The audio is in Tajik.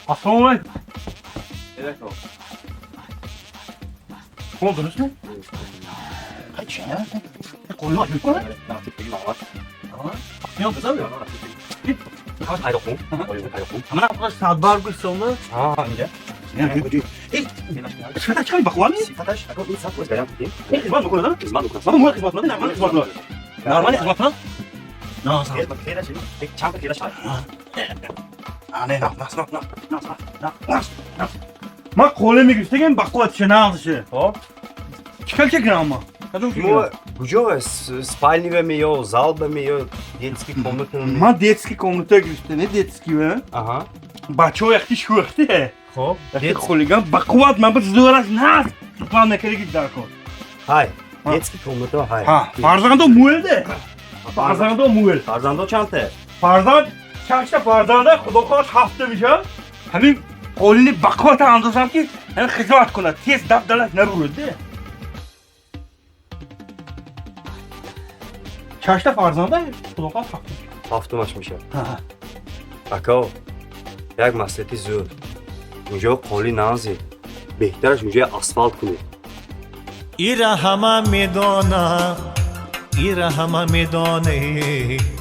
Assalomu alaykum. Evet o. Oldunuz mu? Kaç ya? Qo'lni ochib qo'y. Ne oldu tabii? Mana bu sabbar qilsangmi? Ha, nega? Sifat chiqib baqvami? Sifatash, aka bu saf o'zgargan keyin. Xizmat qiladi. Xizmat o'qiyapsiz. Mana bu xizmatmi? Mana xizmatmi? Normal xizmatmi? No, Kerak, kerak shuni. Champa kerak shuni. Ana, Ma qo'limga kirsagan baqvat shanaqsi. Hop. Сколько грамма? Ну, где спальня мое, зал мое, детский комната. Ma детский комната girishdi, ne детский va? Ага. Bacho yaxshi sho'xdi. Xo'p. Qo'liga baqvat, men bir zo'ras nas. Plana kerak darkor. Hay. Детский комната, hay. Ha, farzando mu'eldi. Farzando mu'el. Farzando chanta. Farzand chaqsa farzanda xudo xoh hafta misha. Haming qo'lini baqvat andozamki, ham xizmat qiladi. Tez dabdalat naburdi. Chaqsa farzanda xudo xoh hafta. Haftamış میشه. Ha. Aka. یک مسئله زود. اونجا قالی نازی. بهترش اونجا اسفالت کنی. ایره همه میدانه